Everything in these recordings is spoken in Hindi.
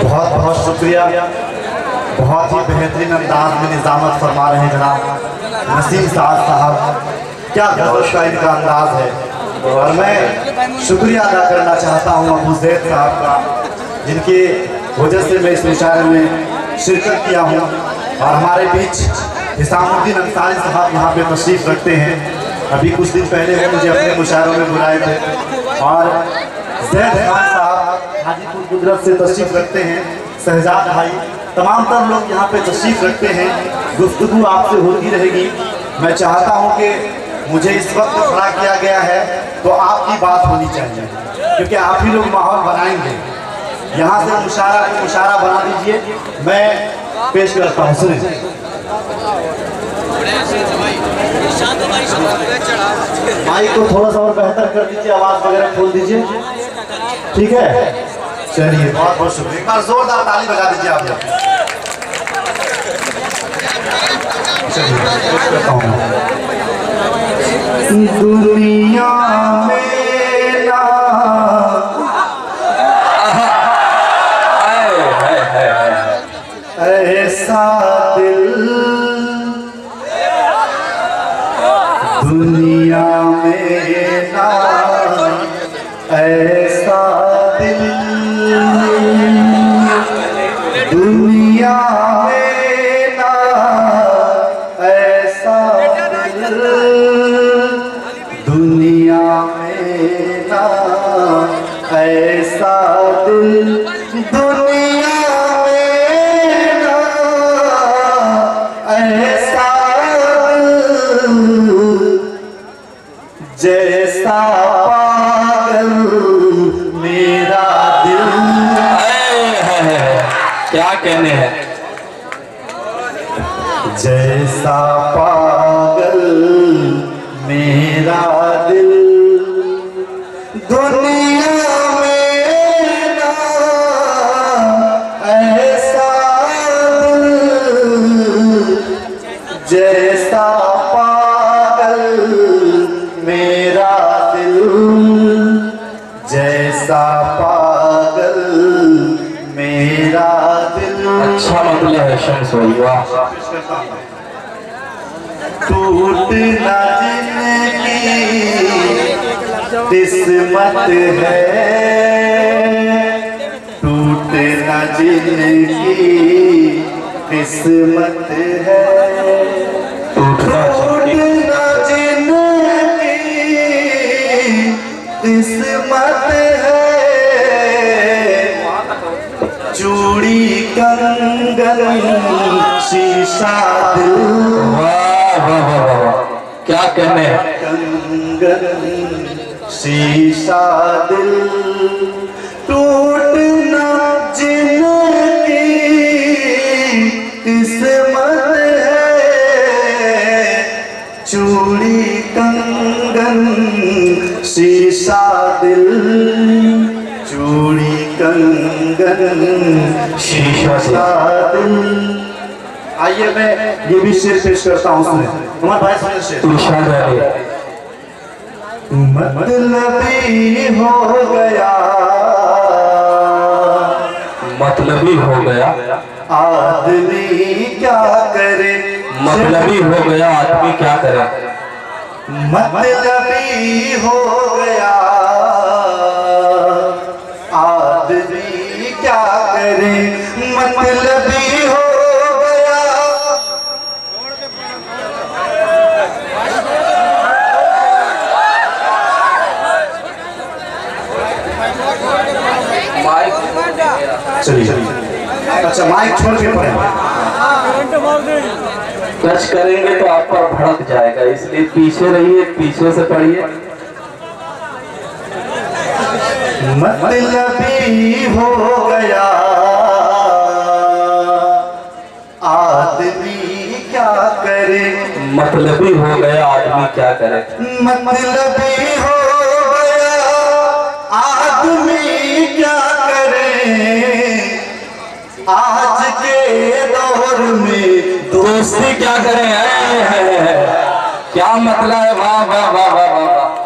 बहुत बहुत शुक्रिया। बहुत ही बेहतरीन अंदाज में निजामत फरमा रहे हैं जनाब नसीम साहब। क्या गज़ल का इनका अंदाज है। और मैं शुक्रिया अदा करना चाहता हूँ अबू ज़ैद साहब का, जिनकी वजह से मैं इस मुशायरे में शिरकत किया हूँ। और हमारे बीच हिसामुद्दीन अंसारी साहब यहाँ पे तशरीफ़ रखते हैं। अभी कुछ दिन पहले वो मुझे अपने मुशायरों में बुलाए थे। और ज़ैद खान साहब हाजीपुर कुदरत से तशरीफ़ रखते हैं। शहजाद भाई, तमाम तर लोग यहाँ पे तशरीफ़ रखते हैं। गुफ्तगू आपसे होती रहेगी। मैं चाहता हूँ कि मुझे इस वक्त खड़ा किया गया है तो आपकी बात होनी चाहिए, क्योंकि आप ही लोग माहौल बनाएंगे। यहाँ से मुशायरा बना दीजिए। मैं पेश करता हूँ, सुनिए। माइक को थोड़ा सा और बेहतर कर दीजिए, आवाज़ वगैरह खोल दीजिए, ठीक है। चलिए, बहुत बहुत शुक्रिया। एक बार जोरदार ताली बजा दीजिए आप लोग। दुनिया में ना ऐसा दिल, दुनिया में ना ऐसा दिल, दुनिया में ना ऐसा दिल, दुनिया में ना ऐसा दिल, दुनिया में ना ऐसा दिल, जैसा पागल मेरा दिल। क्या कहने हैं। जैसा पागल मेरा दिल, दुनिया में ना ऐसा दिल, जैसा पागल मेरा दिल, जैसा पागल मेरा दिल। अच्छा मतलब है शम्स भाई, वाह। टूटना जिनकी किस्मत है, टूटना जिनकी किस्मत है, टूटना जिनकी किस्मत है, चूड़ी कंगन शीशा दिल। वाह वाह वाह वाह, क्या कहने हैं। कंगन शीशा दिल, टूटना जिनकी किस्मत है, चूड़ी कंगन शीशा दिल, चूड़ी कंगन शीशा दिल। आइए मैं ये भी शेर पेश करता हूँ, सुने हमारे भाई, सुने शेर। मतलबी हो गया, मतलबी हो गया आदमी क्या करे, मतलबी हो गया आदमी क्या करे, मतलबी हो गया आदमी क्या करे, मतलबी हो गया। चलिए, अच्छा माइक छोड़ के पड़े, टच करेंगे तो आप पर भड़क जाएगा, इसलिए पीछे रहिए, पीछे से पढ़िए। मतलबी हो गया आदमी क्या करे, मतलबी हो गया आदमी क्या करे, मतलबी हो गया आदमी क्या करे, आज के दौर में दोस्ती क्या करे। क्या मतलब है, वाह वाह वाह वाह वाह वाह।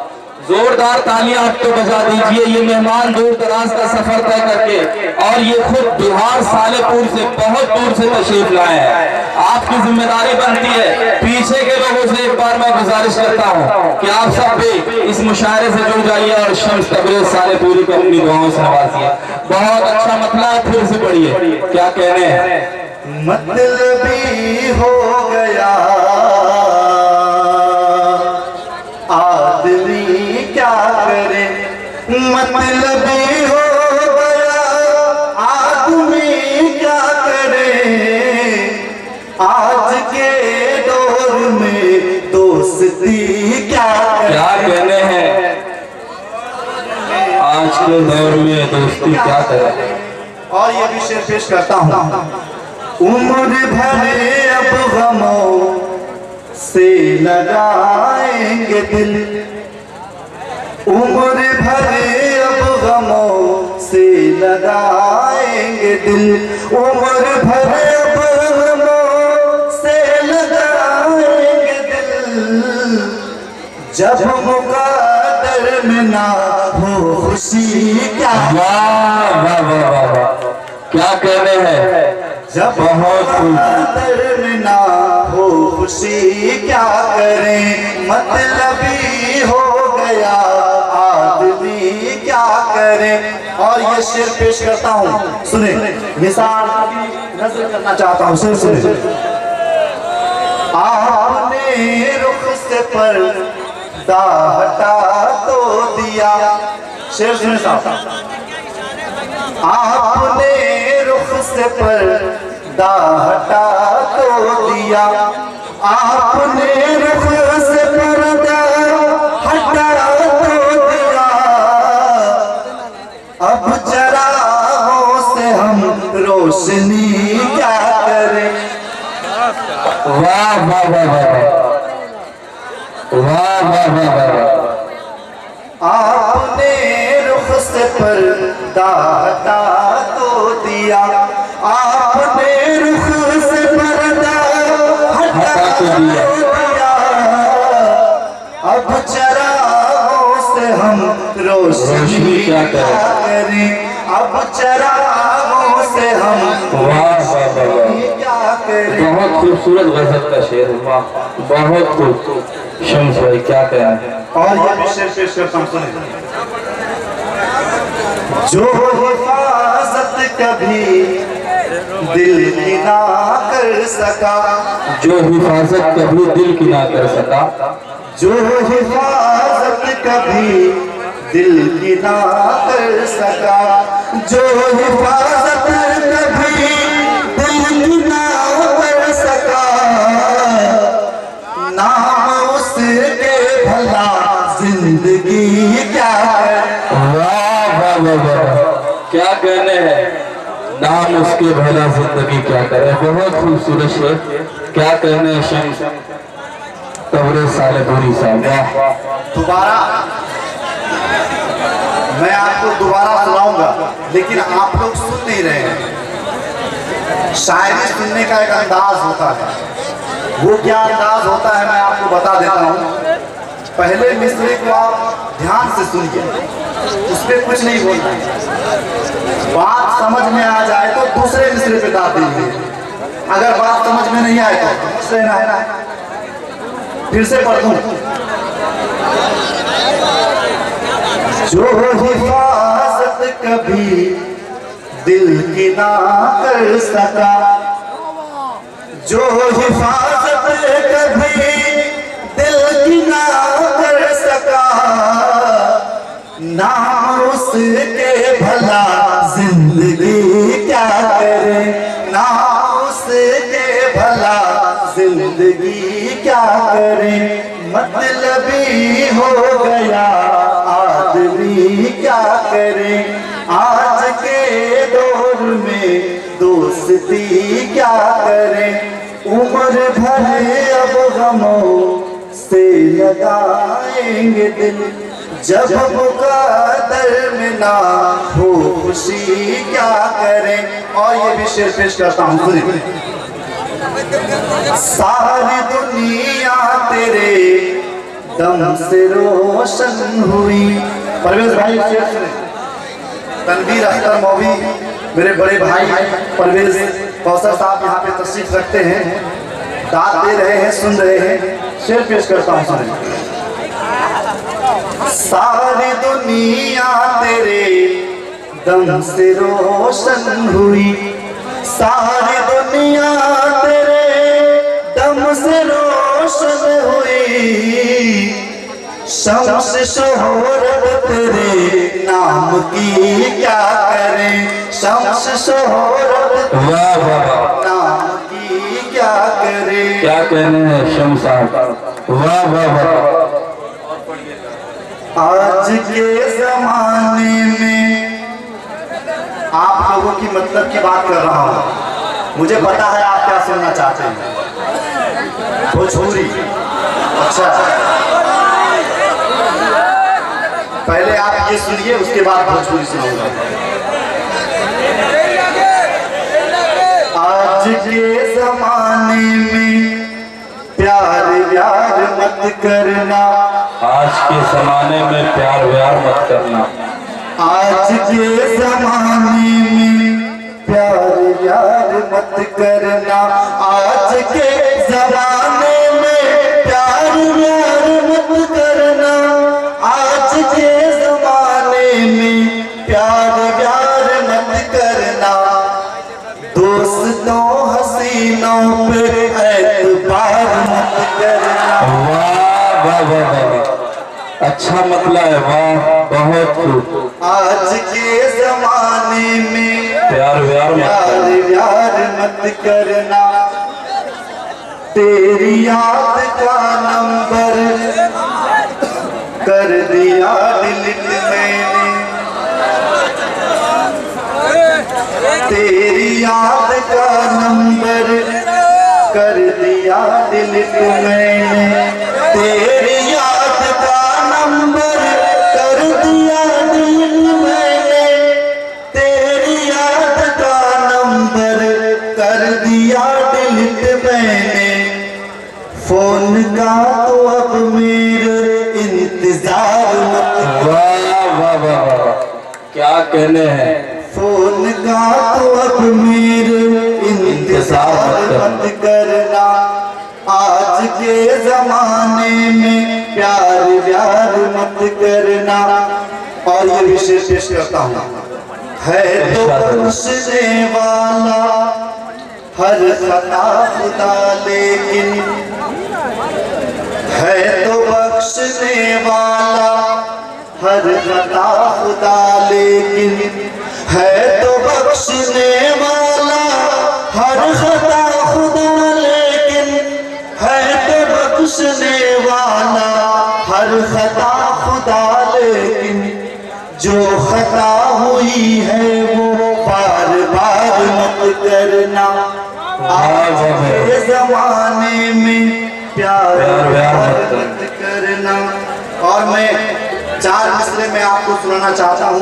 जोरदार तालियां आप तो बजा दीजिए। ये मेहमान दूर दराज का सफर तय करके और ये खुद बिहार सालेपुर से बहुत दूर से तशरीफ लाए हैं। आपकी जिम्मेदारी बनती है, पीछे के लोगों से एक बार मैं गुजारिश करता हूँ कि आप सब भी इस मुशायरे से जुड़ जाइए और शम्स तबरेज़ सालेपुरी को अपनी दुआओं से नवाजिए। बहुत अच्छा मतलब, फिर से पढ़िए, क्या कहने हैं। मतलबी हो गया आदमी क्या करे, मतलबी हो गया आदमी क्या करे, आज के दौर में दोस्ती क्या कहने हैं, आज के दौर में दोस्ती क्या करे। और ये भी शेर पेश करता हूँ। उम्र भरे अब गमों से लगाएंगे दिल, उम्र भरे अब गमों से लगाएंगे दिल, उम्र भरे अब गमों से लगाएंगे दिल, जब मुक़द्दर में ना हो खुशी क्या। वाह वाह वाह वाह वाह, क्या कहने हैं। जब मुक़द्दर में ना हो खुशी क्या करें, मतलबी हो गया आदमी क्या करें। और ये शेर पेश करता हूँ, सुने, मिसाल नजर करना चाहता हूँ, शेर सुने। आपने रुख से पर्दा हटा तो दिया, शेर सुने साहब। आपने रुख से पर्दा हटा तो दिया, आपने रुख से पर्दा हटा तो दिया, अब चरागों से हम रोशनी क्या करें। वाह वाह वाह वाह वाह वाह वाह वाह। आपने रुख से पर्दा हटा तो दिया, आपने रुख से पर्दा हटा तो दिया, अब चरागों से हम रोशनी क्या करें, अब चरागों से हम क्या करें। बहुत खूबसूरत गजल का शेर, वाह बहुत खूब। शम्स भाई क्या कहना है। और ये भी शेर पेश करता हूँ, सुने। जो हिफाजत कभी दिल की ना कर सका, जो हिफाजत कभी दिल की ना कर सका, जो हिफाजत कभी दिल की ना कर सका, जो हिफाजत कभी दिल की ना कर सका, नाम उसके भला जिंदगी क्या है। वाह वाह वाह वाह, क्या कहने हैं। नाम उसके भला जिंदगी क्या करे। बहुत खूबसूरत शेर, क्या कहने हैं शम्स तबरेज़ सालेपुरी साहब। दोबारा मैं आपको दोबारा सुनाऊंगा, लेकिन आप लोग सुन नहीं रहे हैं। शायरी सुनने का एक अंदाज होता है, वो क्या अंदाज होता है मैं आपको बता देता हूँ। पहले मिसरे को आप ध्यान से सुनिए, उस पर कुछ नहीं बोलना है। बात समझ में आ जाए तो दूसरे मिसरे पे दाद दीजिए, अगर बात समझ में नहीं आए तो दूसरे ना। फिर से पढ़ दूं। जो हिफाजत कभी दिल की ना कर सका, जो हिफाजत कभी दिल की ना कर सका, नाम उसके भला जिंदगी क्या करे, नाम उसके भला जिंदगी क्या करे। मतलबी हो गया आदमी क्या करे, आज के दौर में दोस्ती क्या करे। उम्र भरे अब गमों से लगाएंगे दिल, जब मुक़द्दर में ना हो खुशी क्या करें। और ये भी शेर पेश करता हूँ, सुनिए। सारी दुनिया तेरे दम से रोशन हुई। परवेज भाई शेर सुने। तनवीर अख्तर मौवी मेरे बड़े भाई परवेज कौसर साहब यहाँ पे तशरीफ रखते हैं, दाद दे रहे हैं, सुन रहे हैं। शेर पेश करता हूँ, सुने। सारी दुनिया तेरे दम से रोशन हुई, सारी दुनिया तेरे दम से रोशन हुई, शम्स शोहरत तेरे नाम की क्या करें, शम्स शोहरत नाम की क्या करें। क्या कहने हैं शम्स साहब, वाह वाह वाह। आज के जमाने में आप लोगों की मतलब की बात कर रहा हूँ, मुझे पता है आप क्या सुनना चाहते हैं, भोजपुरी। अच्छा, पहले आप ये सुनिए, उसके बाद भोजपुरी सुनाऊंगा। आज के जमाने में प्यार व्यार मत करना, आज के जमाने में प्यार व्यार मत करना, आज के जमाने में प्यार व्यार मत करना, आज के जमाने में प्यार व्यार मत करना, आज के जमाने में प्यार व्यार मत करना, दोस्तों हसीनों पे एतबार मत करना। वाह वाह वाह वाह, अच्छा मतलब है, वाह बहुत खूब। आज के जमाने में प्यार व्यार मत करना, तेरी याद का नंबर कर दिया डिलीट मैंने, तेरी याद का नंबर कर दिया डिलीट मैंने, तेरी याद का नंबर कर दिया डिलीट मैंने, तेरी याद का नंबर कर दिया डिलीट मैंने, फोन का तो अब मेरे इंतजार मत कर। वाह वाह वाह, क्या कहने हैं। फोन का तो अब मेरे इंतजार मत करना, आज के जमाने में प्यार व्यार मत करना। और ये विशेष पेश करता हूँ, है तो बख्शने वाला हर खता खुदा, लेकिन है तो बख्शने वाला हर खता खुदा, लेकिन है तो बख्शने वाला हर खता खुदा, लेकिन है तो बख्शने वाला हर खता खुदा, लेकिन जो खता हुई है वो बार बार मत करना, आज के जमाने में प्यार व्यार मत करना। और मैं 4 मिसरे में आपको सुनाना चाहता हूँ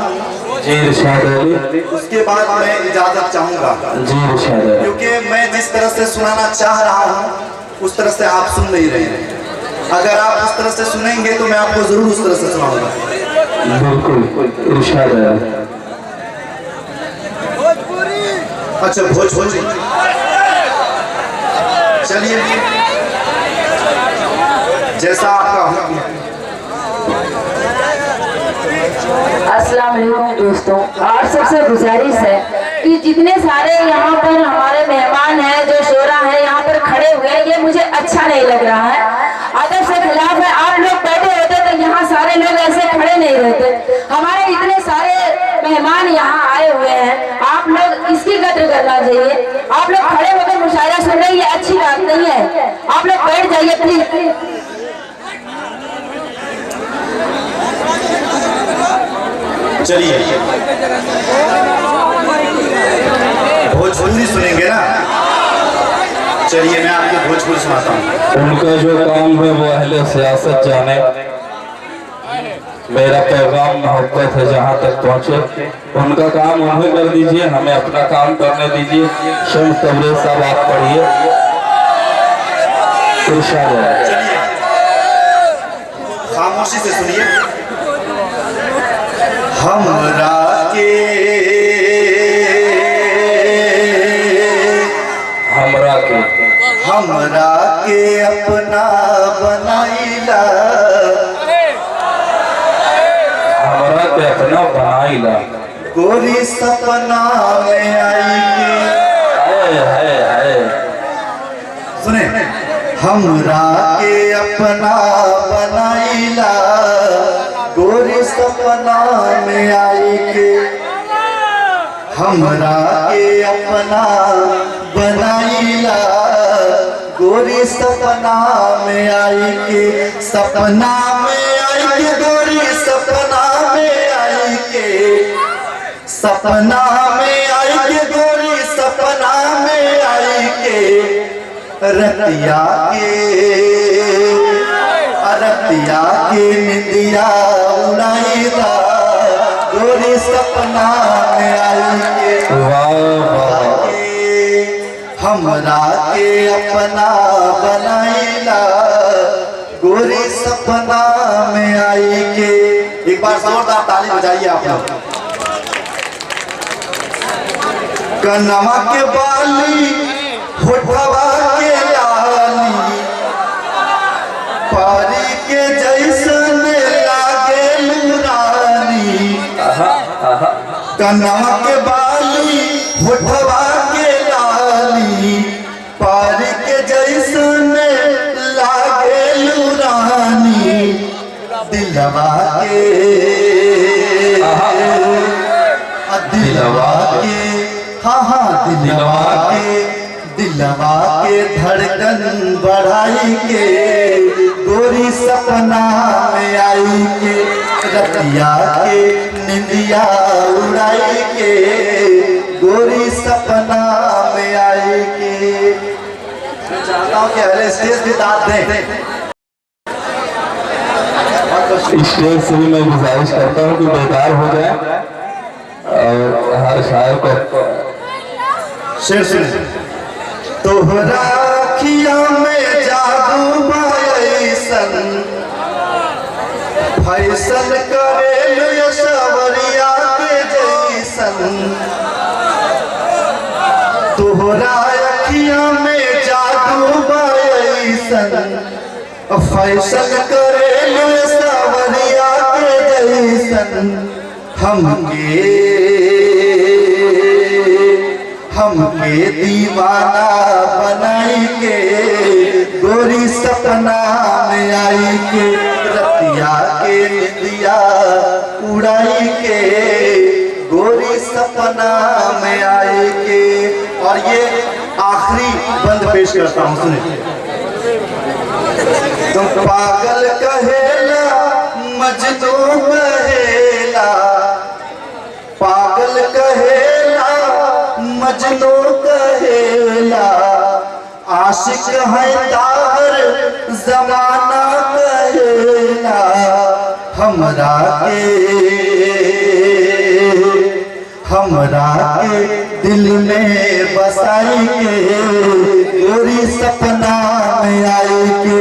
जी इरशाद अली, उसके बाद मैं इजाजत चाहूंगा, जी इरशाद अली। क्योंकि मैं जिस तरह से सुनाना चाह रहा हूँ उस तरह से आप सुन नहीं रहे हैं। अगर आप उस तरह से सुनेंगे तो मैं आपको जरूर उस तरह से सुनाऊंगा। बिल्कुल इरशाद अली। अच्छा भोजपुरी, चलिए जैसा आपका हुक्म है। अस्सलाम वालेकुम दोस्तों, आप सबसे गुजारिश है कि जितने सारे यहाँ पर हमारे मेहमान हैं जो शोरा है यहाँ पर खड़े हुए हैं, ये मुझे अच्छा नहीं लग रहा है, अदब से खिलाफ है। आप लोग बैठे होते तो यहाँ सारे लोग ऐसे खड़े नहीं रहते। हमारे इतने सारे मेहमान यहाँ आए हुए हैं, आप लोग इसकी कद्र करना चाहिए। आप लोग खड़े होकर मुशायरा सुन रहे हैं, ये अच्छी बात नहीं है। आप लोग बैठ जाइए प्लीज। चलिए भोजपुरी सुनेंगे ना, चलिए मैं आपको भोजपुरी सुनाता हूँ। उनका जो काम है वो अहले सियासत जाने, मेरा पैगाम मोहब्बत है जहाँ तक पहुँचे, उनका काम उन्हें कर दीजिए, हमें अपना काम करने दीजिए। शम्स तबरेज़ साहब आप पढ़िए। इरशाद है। चलिए खामोशी से सुनिए। हमरा के अपना बनाइला, हमरा के अपना बनाइला, गोरी सपना में आई के। सुने, हमरा के अपना बनाइला, गोरी सपना में आई के। हमरा के अपना बनाइला, गोरी सपना में आई के। सपना में आई के गोरी सपना में आई के। सपना में आई के गोरी सपना में आई के। रतिया के निंदिया उड़ाईला, गोरी सपना में आई के। हमरा के अपना बनाइला, गोरी सपना में आई के। एक बार जोरदार ताली बजाइए आप लोग। कनवा के बाली, होठवा के लाली, पारी के जैसन लागे रानी। कनवा के बाली, होठवा के लाली, पारी के जैसन लागे रानी। दिलवा के हाँ दिलवा के धड़कन बढ़ाई के, गोरी सपना में आई के। रतिया के निंदिया उड़ाई के, गोरी सपना में आई के। चाहता हूँ कि अगले स्टेज भी दाद दें। स्टेज से भी मैं गुजारिश करता हूँ कि बेकार हो जाए और हर शायर को शेर सुने। तोहरा अखिया में जादू ऐसन, फैसल करे सवरिया के जैसन। तोहरा अखिया में जादू ऐसन, फैसल करे सवरिया के जैसन। हमके दीवाना बनाई के, गोरी सपना में आई के। रतिया के निंदिया उड़ाई के, गोरी सपना में आई के। और ये आखिरी बंद पेश करता हूँ, सुने। तुम पागल कहेला, मजनू कहेला, पागल कहेला, मजनू कहेला। आशिक है दार जमाना कहेला। हमरा के दिल में बसाई के, गोरी सपना में आई के।